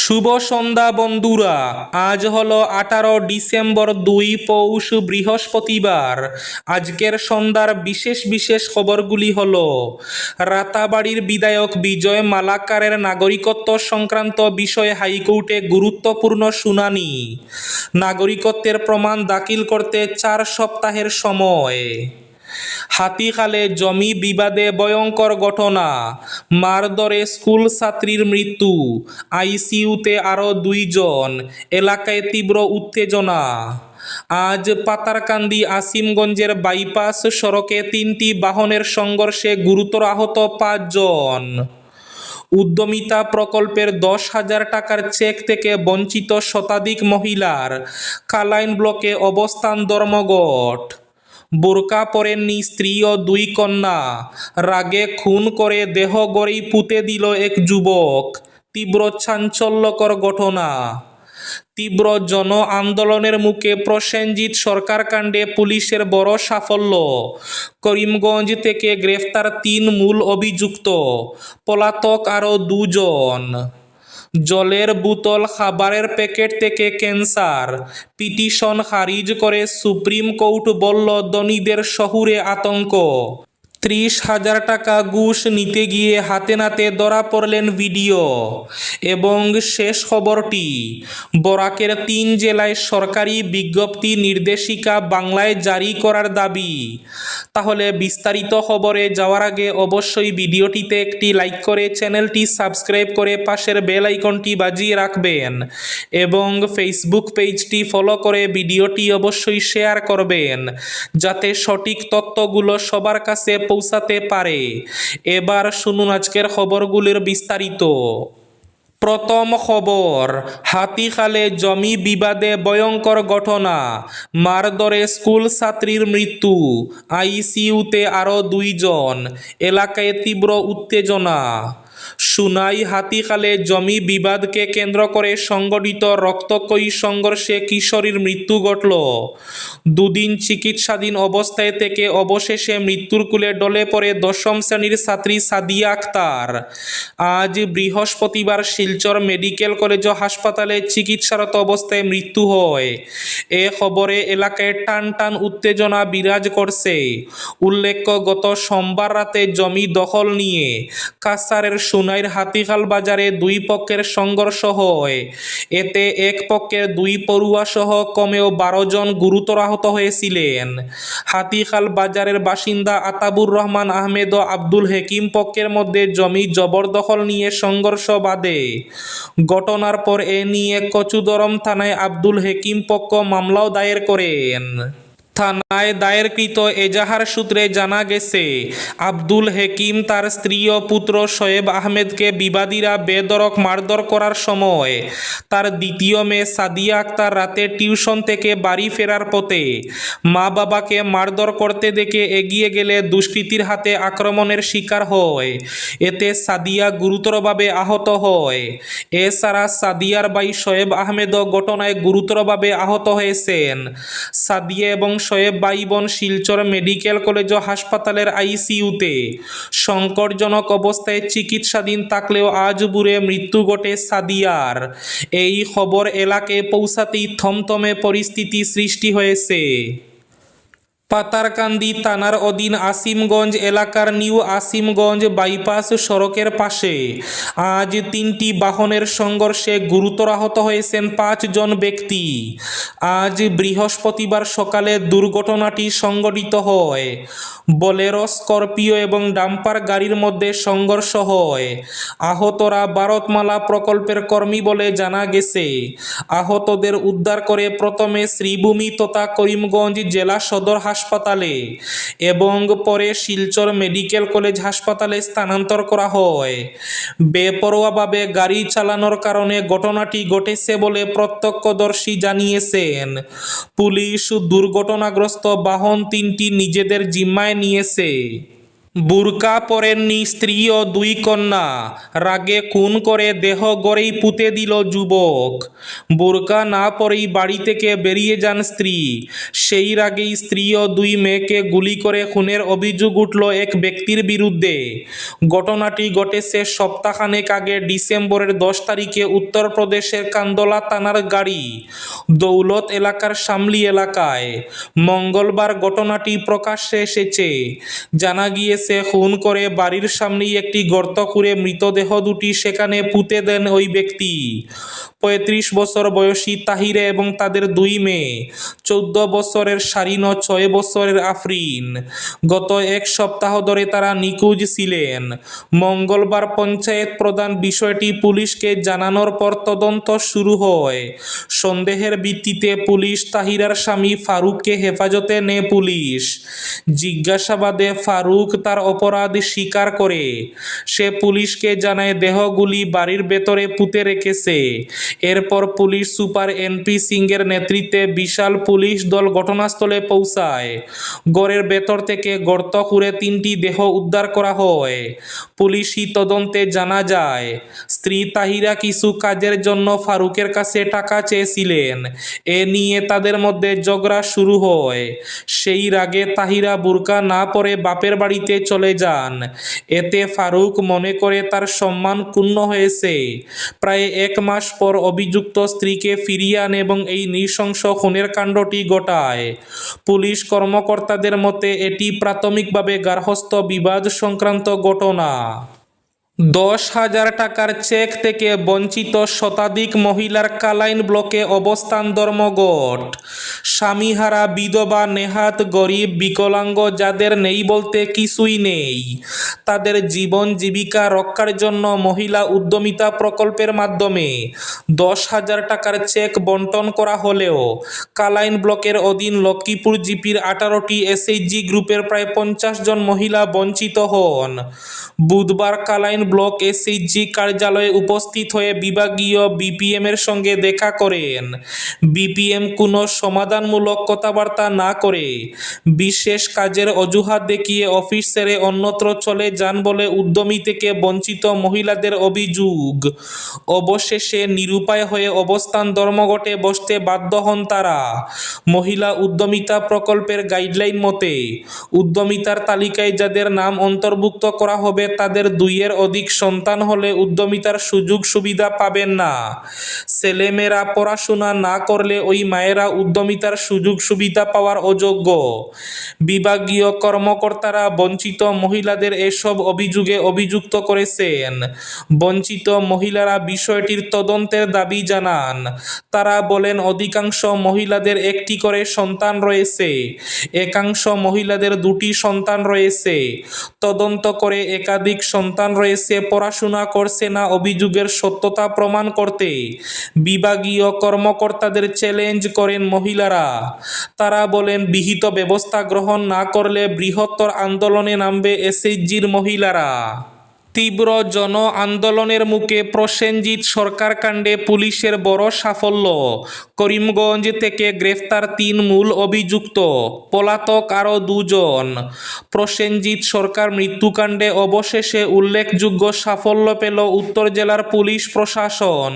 শুভ সন্ধ্যা বন্ধুরা। আজ হলো 18 ডিসেম্বর, 2 পৌষ, বৃহস্পতিবার। আজকের সন্ধ্যার বিশেষ বিশেষ খবরগুলি হলো: রাতাবাড়ির বিধায়ক বিজয় মালাকারের নাগরিকত্ব সংক্রান্ত বিষয়ে হাইকোর্টে গুরুত্বপূর্ণ শুনানি। নাগরিকত্বের প্রমাণ দাখিল করতে 4 সপ্তাহের সময়। হাতিখালে জমি বিবাদে ভয়ঙ্কর ঘটনা, মারধরে স্কুল ছাত্রীর মৃত্যু, আইসিইউতে আরও 2 জন, এলাকায় তীব্র উত্তেজনা। আজ পাতারকান্দি আসিমগঞ্জের বাইপাস সড়কে 3টি বাহনের সংঘর্ষে গুরুতর আহত 5 জন। উদ্যমিতা প্রকল্পের 10,000 টাকার চেক থেকে বঞ্চিত শতাধিক মহিলার, কালাইন ব্লকে অবস্থান ধর্মঘট। বোরকা পরেননি স্ত্রী ও 2 কন্যা, রাগে খুন করে দেহ গড়েই পুঁতে দিল এক যুবক। তীব্র চাঞ্চল্যকর ঘটনা। তীব্র জন আন্দোলনের মুখে প্রসেনজিৎ সরকার কাণ্ডে পুলিশের বড় সাফল্য। করিমগঞ্জ থেকে গ্রেফতার 3 মূল অভিযুক্ত, পলাতক আরও 2 জন। জলের বোতল, খাবারের প্যাকেট থেকে ক্যান্সার, পিটিশন খারিজ করে সুপ্রিম কোর্ট, বলল ধনীদের শহুরে আতঙ্ক। 30,000 টাকা ঘুষ নিতে গিয়ে হাতে নাতে ধরা পড়লেন ভিডিও। এবং শেষ খবরটি, বরাকের 3 জেলায় সরকারি বিজ্ঞপ্তি নির্দেশিকা বাংলায় জারি করার দাবি। তাহলে বিস্তারিত খবরে যাওয়ার আগে অবশ্যই ভিডিওটিতে একটি লাইক করে চ্যানেলটি সাবস্ক্রাইব করে পাশের বেল আইকনটি বাজিয়ে রাখবেন এবং ফেসবুক পেজটি ফলো করে ভিডিওটি অবশ্যই শেয়ার করবেন, যাতে সঠিক তথ্যগুলো সবার কাছে পৌঁছাতে পারে। এবার শুনুন আজকের খবরগুলির বিস্তারিত। প্রথম খবর, হাতিখালে জমি বিবাদে ভয়ঙ্কর ঘটনা, মারধরে স্কুল ছাত্রীর মৃত্যু, আইসিইউতে আরও 2 জন, এলাকায় তীব্র উত্তেজনা। সুনাই হাতিখালে জমি বিবাদকে কেন্দ্র করে সংগঠিত রক্তক্ষয়ী সংঘর্ষে কিশোরীর মৃত্যু ঘটল। 2 দিন চিকিৎসাধীন অবস্থায় থেকে অবশেষে মৃত্যুর কোলে ঢলে পড়ে 10ম শ্রেণীর ছাত্রী সাদিয়া আক্তার। আজ বৃহস্পতিবার শিলচর মেডিকেল কলেজ ও হাসপাতালে চিকিৎসারত অবস্থায় মৃত্যু হয়। এ খবরে এলাকায় টান টান উত্তেজনা বিরাজ করছে। উল্লেখ্য, গত সোমবার রাতে জমি দখল নিয়ে কাছাড়ের সুনাইর হাতিখাল বাজারে 2 পক্ষের সংঘর্ষ হয়। এতে এক পক্ষের 2 পড়ুয়া সহ কমেও 12 জন গুরুতর আহত হয়েছিলেন। হাতিখাল বাজারের বাসিন্দা আতাবুর রহমান আহমেদ ও আব্দুল হেকিম পক্ষের মধ্যে জমি জবরদখল নিয়ে সংঘর্ষ বাধে। ঘটনার পর এ নিয়ে কচুদরম থানায় আব্দুল হেকিম পক্ষ মামলাও দায়ের করেন। থানায় দায়েরকৃত এজাহার সূত্রে জানা গেছে, আব্দুল হেকিম তার স্ত্রী ও পুত্র শোয়েব আহমেদকে বিবাদীরা বেধড়ক মারধর করার সময় তার দ্বিতীয় মেয়ে সাদিয়া আক্তার রাতে টিউশন থেকে বাড়ি ফেরার পথে মা বাবাকে মারধর করতে দেখে এগিয়ে গেলে দুষ্কৃতীর হাতে আক্রমণের শিকার হয়। এতে সাদিয়া গুরুতরভাবে আহত হয়। এছাড়া সাদিয়ার ভাই শোয়েব আহমেদও ঘটনায় গুরুতরভাবে আহত হয়েছেন। সাদিয়া এবং শোয়েব ভাই বোন শিলচর মেডিকেল কলেজ ও হাসপাতালের আইসিইউতে সংকটজনক অবস্থায় চিকিৎসাধীন থাকলেও আজ ভোরে মৃত্যু ঘটে সাদিয়ার। এই খবর এলাকায় পৌঁছাতেই থমথমে পরিস্থিতি সৃষ্টি হয়েছে। পাতারকান্দি থানার অধীন আসিমগঞ্জ এলাকার নিউ আসিমগঞ্জ বাইপাস সড়কের পাশে আজ 3টি বাহনের সংঘর্ষে গুরুতর আহত হয়েছেন 5 জন ব্যক্তি। আজ বৃহস্পতিবার সকালে দুর্ঘটনাটি সংঘটিত হয়। বোলেরো, স্করপিও এবং ডাম্পার গাড়ির মধ্যে সংঘর্ষ হয়। আহতরা ভারতমালা প্রকল্পের কর্মী বলে জানা গেছে। আহতদের উদ্ধার করে প্রথমে শ্রীভূমি তথা করিমগঞ্জ জেলা সদর হাসপাতালে এবং পরে শিলচর মেডিকেল কলেজ হাসপাতালে স্থানান্তর করা হয়। বেপরোয়াভাবে গাড়ি চালানোর কারণে ঘটনাটি ঘটেছে বলে প্রত্যক্ষদর্শী জানিয়েছেন। পুলিশ দুর্ঘটনাগ্রস্ত বাহন 3টি নিজেদের জিম্মায় নিয়েছে। বুরকা পরেননি স্ত্রী ও দুই কন্যা, রাগে খুন করে দেহ গড়েই পুঁতে দিল যুবক। বুরকা না পরেই বাড়ি থেকে বেরিয়ে যান স্ত্রী, সেই রাগেই স্ত্রী ও দুই মেয়েকে গুলি করে খুনের অভিযোগ উঠল এক ব্যক্তির বিরুদ্ধে। ঘটনাটি ঘটেছে সপ্তাহখানেক আগে ডিসেম্বরের 10 তারিখে উত্তরপ্রদেশের কান্দোলা থানার গাড়ি দৌলত এলাকার শামলি এলাকায়। মঙ্গলবার ঘটনাটি প্রকাশ্যে এসেছে। জানা গিয়েছে খুন করে বাড়ির সামনেই একটি গর্ত খুঁড়ে মৃতদেহ দুটি সেখানে পুঁতে দেন ওই ব্যক্তি। 35 বছর বয়সী তাহিরে এবং তাদের দুই মেয়ে, 14 বছরের শারিন ও 6 বছরের আফরিন। গত এক সপ্তাহ ধরে তারা নিখোঁজ ছিলেন। মঙ্গলবার পঞ্চায়েত প্রধান বিষয়টি পুলিশকে জানানোর পর তদন্ত শুরু হয়। সন্দেহের ভিত্তিতে পুলিশ তাহিরার স্বামী ফারুককে হেফাজতে নেয় পুলিশ। জিজ্ঞাসাবাদে ফারুক তার অপরাধ স্বীকার করে। সে পুলিশকে জানায় দেহগুলি বাড়ির ভেতরে পুঁতে রেখেছে। এরপর পুলিশ সুপার এনপি সিংয়ের নেতৃত্বে বিশাল পুলিশ দল ঘটনাস্থলে পৌঁছায়। ঘরের ভেতর থেকে গর্ত খুঁড়ে 3টি দেহ উদ্ধার করা হয়। পুলিশি তদন্তে জানা যায়, স্ত্রী তাহিরা কিছু কাজের জন্য ফারুকের কাছে টাকা চেয়েছিলেন। এ নিয়ে তাদের মধ্যে ঝগড়া শুরু হয়। সেই রাগে তাহিরা বুরকা না পরে বাপের বাড়িতে চলে যান। এতে ফারুক মনে করে তার সম্মান ক্ষুণ্ণ হয়েছে। প্রায় 1 মাস পর অভিযুক্ত স্ত্রীকে ফিরিয়ে আনে এবং এই নৃশংস খুনের কাণ্ডটি ঘটায়। পুলিশ কর্মকর্তাদের মতে এটি প্রাথমিকভাবে গার্হস্থ্য বিবাদ সংক্রান্ত ঘটনা। 10,000 টাকার চেক থেকে বঞ্চিত শতাধিক মহিলার কালাইন ব্লকে অবস্থান ধর্মঘট। স্বামীহারা বিধবা, নেহাত গরিব, বিকলাঙ্গ যাদের নেই বলতে কিছুই নেই, তাদের জীবন জীবিকা রক্ষার জন্য মহিলা উদ্যমিতা প্রকল্পের মাধ্যমে 10,000 টাকার চেক বন্টন করা হলেও কালাইন ব্লকের অধীন লক্ষ্মীপুর জিপির 18টি এসএইচজি গ্রুপের প্রায় 50 জন মহিলা বঞ্চিত হন। বুধবার কালাইন ব্লক এসএইচজি কার্যালয়ে উপস্থিত হয়ে বিভাগীয় বিপিএম এর সঙ্গে দেখা করেন। বিপিএম কোনো সমাধানমূলক কথাবার্তা না করে বিশেষ কাজের অজুহাত দেখিয়ে অফিস ছেড়ে অন্যত্র চলে যান বলে উদ্যমী থেকে বঞ্চিত মহিলাদের অভিযোগ। অবশেষে নিরুপায় হয়ে অবস্থান ধর্মঘটে বসতে বাধ্য হন তারা। মহিলা উদ্যমিতা প্রকল্পের গাইডলাইন মতে উদ্যমিতার তালিকায় যাদের নাম অন্তর্ভুক্ত করা হবে তাদের 2-এর অধিক সন্তান হলে উদ্যমিতার সুযোগ সুবিধা পাবেন না। ছেলেমেয়েরা পড়াশোনা না করলে ওই মায়েরা উদ্যমিতার সুযোগ সুবিধা পাওয়ার অযোগ্য। বিভাগীয় কর্মকর্তারা বঞ্চিত মহিলাদের এসব অভিযোগে অভিযুক্ত করেছেন। বঞ্চিত মহিলারা বিষয়টির তদন্তের দাবি জানান। তারা বলেন, অধিকাংশ মহিলাদের একটি করে সন্তান রয়েছে, একাংশ মহিলাদের 2টি সন্তান রয়েছে। তদন্ত করে একাধিক সন্তান রয়েছে, পড়াশোনা করছে না অভিযোগের সত্যতা প্রমাণ করতে বিভাগীয় কর্মকর্তাদের চ্যালেঞ্জ করেন মহিলারা। তারা বলেন, বিহিত ব্যবস্থা গ্রহণ না করলে বৃহত্তর আন্দোলনে নামবে এসএইচজির মহিলারা। তীব্র জন আন্দোলনের মুখে প্রসেনজিৎ সরকার কাণ্ডে পুলিশের বড় সাফল্য। করিমগঞ্জ থেকে গ্রেফতার 3 মূল অভিযুক্ত, পলাতক আরও 2 জন। প্রসেনজিৎ সরকার মৃত্যুকাণ্ডে অবশেষে উল্লেখযোগ্য সাফল্য পেল উত্তর জেলার পুলিশ প্রশাসন।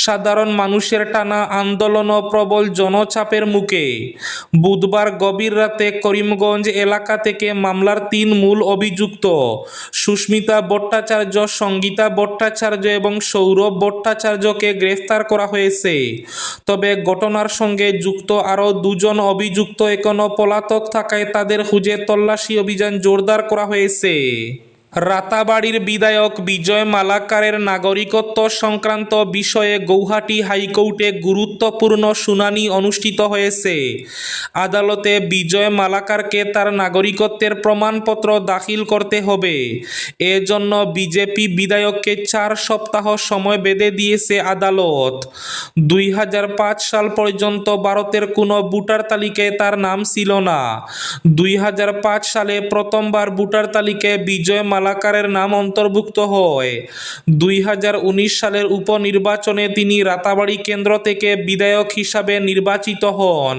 সাধারণ মানুষের টানা আন্দোলন ও প্রবল জনচাপের মুখে বুধবার গভীর রাতে করিমগঞ্জ এলাকা থেকে মামলার 3 মূল অভিযুক্ত সুস্মিতা ভট্টাচার্য, সঙ্গীতা ভট্টাচার্য এবং সৌরভ ভট্টাচার্যকে গ্রেফতার করা হয়েছে। তবে ঘটনার সঙ্গে যুক্ত আরও 2 জন অভিযুক্ত এখনও পলাতক থাকায় তাদের খুঁজে তল্লাশি অভিযান জোরদার করা হয়েছে। রাতাবাড়ির বিধায়ক বিজয় মালাকারের নাগরিকত্ব সংক্রান্ত বিষয়ে গৌহাটি হাইকোর্টে গুরুত্বপূর্ণ শুনানি অনুষ্ঠিত হয়েছে। আদালতে বিজয় মালাকারকে তার নাগরিকত্বের প্রমাণপত্র দাখিল করতে হবে। এজন্য বিজেপি বিধায়ককে 4 সপ্তাহ সময় বেঁধে দিয়েছে আদালত। 2005 সাল পর্যন্ত ভারতের কোনো ভোটার তালিকায় তার নাম ছিল না। 2005 সালে প্রথমবার ভোটার তালিকায় বিজয় মালাকারের নাম অন্তর্ভুক্ত হয়। 2019 সালের উপনির্বাচনে তিনি রাতাবাড়ী কেন্দ্র থেকে বিধায়ক হিসাবে নির্বাচিত হন।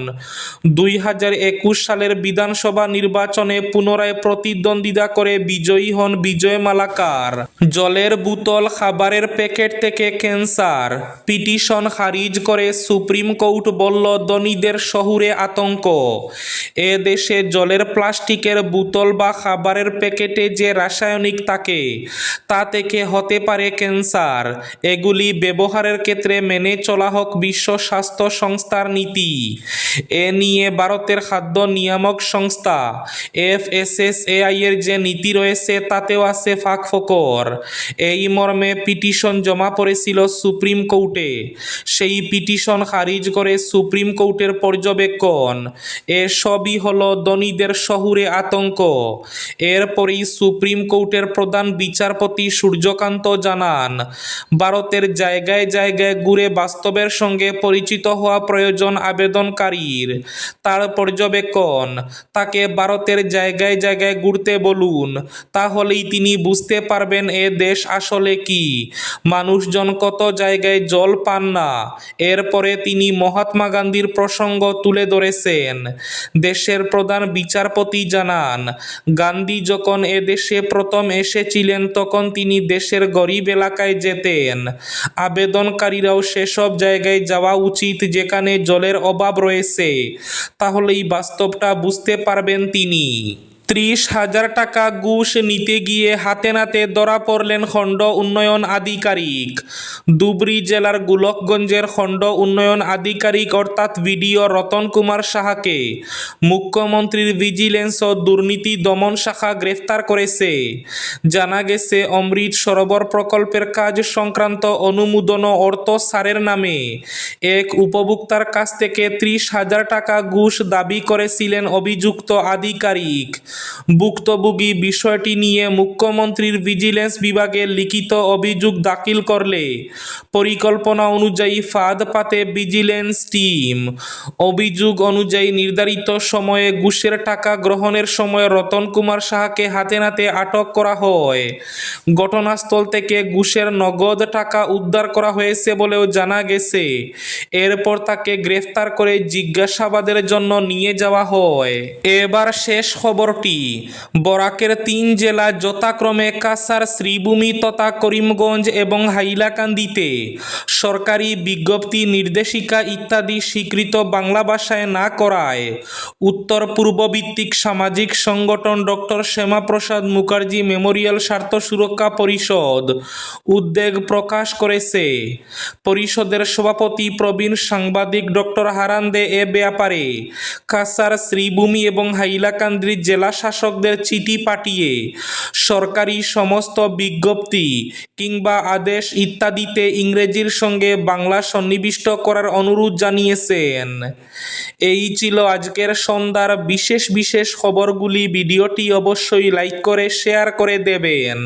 2021 সালের বিধানসভা নির্বাচনে পুনরায় প্রতিদ্বন্দ্বিতা করে বিজয়ী হন বিজয় মালাকার। জলের বোতল, খাবারের প্যাকেট থেকে ক্যান্সার, পিটিশন খারিজ করে সুপ্রিম কোর্ট বলল ধনীদের শহুরে আতঙ্ক। এ দেশে জলের প্লাস্টিকের বোতল বা খাবারের প্যাকেটে যে রাসায়নিক থাকে তা থেকে হতে পারে ক্যান্সার। এগুলি ব্যবহারের ক্ষেত্রে মেনে চলা হোক বিশ্ব স্বাস্থ্য সংস্থার নীতি। এ নিয়ে ভারতের খাদ্য নিয়ামক সংস্থা FSSAI এর যে নীতি রয়েছে তাতেও আছে ফাঁকফোকর। এই মর্মে পিটিশন জমা পড়েছিল সুপ্রিম কোর্টে। সেই পিটিশন খারিজ করে সুপ্রিম কোর্টের পর্যবেক্ষণ। এসবই হলো ধনীদের শহুরে আতঙ্ক। এরপরই সুপ্রিম কোর্টের প্রধান বিচারপতি সূর্যকান্ত জানান, ভারতের জায়গায় জায়গায় ঘুরে বাস্তবের সঙ্গে পরিচিত হওয়া প্রয়োজন আবেদনকারীর। তার পর্যবেক্ষণ, তাকে ভারতের জায়গায় জায়গায় ঘুরতে বলুন, তাহলেই তিনি বুঝতে পারবেন এ দেশ আসলে কি, মানুষজন কত জায়গায় জল পান না। এরপরে তিনি মহাত্মা গান্ধীর প্রসঙ্গ তুলে ধরেছেন। দেশের প্রধান বিচারপতি জানান, গান্ধী যখন এ দেশে প্রথম এসেছিলেন তখন তিনি দেশের গরিব এলাকায় যেতেন। আবেদনকারীরাও সেসব জায়গায় যাওয়া উচিত যেখানে জলের অভাব রয়েছে, তাহলেই বাস্তবটা বুঝতে পারবেন তিনি। 30,000 টাকা ঘুষ নিতে গিয়ে হাতে নাতে ধরা পড়লেন খণ্ড উন্নয়ন আধিকারিক। ধুবড়ী জেলার গোলকগঞ্জের খণ্ড উন্নয়ন আধিকারিক অর্থাৎ ভিডিও রতন কুমার সাহাকে মুখ্যমন্ত্রীর ভিজিলেন্স ও দুর্নীতি দমন শাখা গ্রেফতার করেছে। জানা গেছে, অমৃত সরোবর প্রকল্পের কাজ সংক্রান্ত অনুমোদন ও অর্থ সারের নামে এক উপভোক্তার কাছ থেকে 30,000 টাকা ঘুষ দাবি করেছিলেন অভিযুক্ত আধিকারিক। ভুক্তভোগী বিষয়টি নিয়ে মুখ্যমন্ত্রীর ভিজিলেন্স বিভাগে লিখিত অভিযোগ দাখিল করলে পরিকল্পনা অনুযায়ী ফাঁদ পাতে ভিজিলেন্স টিম। অভিযোগ অনুযায়ী নির্ধারিত সময়ে ঘুষের টাকা গ্রহণের সময় রতন কুমার সাহাকে হাতে নাতে আটক করা হয়। ঘটনাস্থল থেকে ঘুষের নগদ টাকা উদ্ধার করা হয়েছে বলেও জানা গেছে। এরপর তাকে গ্রেফতার করে জিজ্ঞাসাবাদের জন্য নিয়ে যাওয়া হয়। এবার শেষ খবরটি, বরাকের 3 জেলা যথাক্রমে কাছাড়, শ্রীভূমি তথা করিমগঞ্জ এবং হাইলাকান্দিতে সরকারি বিজ্ঞপ্তি, নির্দেশিকা ইত্যাদি স্বীকৃত বাংলা ভাষায় না করায় উত্তর পূর্ব ভিত্তিক সামাজিক সংগঠন ডক্টর শ্যামাপ্রসাদ মুখার্জি মেমোরিয়াল স্বার্থ সুরক্ষা পরিষদ উদ্বেগ প্রকাশ করেছে। পরিষদের সভাপতি প্রবীণ সাংবাদিক ডক্টর হারান দে এ ব্যাপারে কাছাড়, শ্রীভূমি এবং হাইলাকান্দির জেলা শাসকদের চিঠি পাঠিয়ে সরকারি সমস্ত বিজ্ঞপ্তি কিংবা আদেশ ইত্যাদিতে ইংরেজির সঙ্গে বাংলা সন্নিবিষ্ট করার অনুরোধ জানিয়েছেন। এই ছিল আজকের সন্ধ্যার বিশেষ বিশেষ খবরগুলি। ভিডিওটি অবশ্যই লাইক করে শেয়ার করে দেবেন।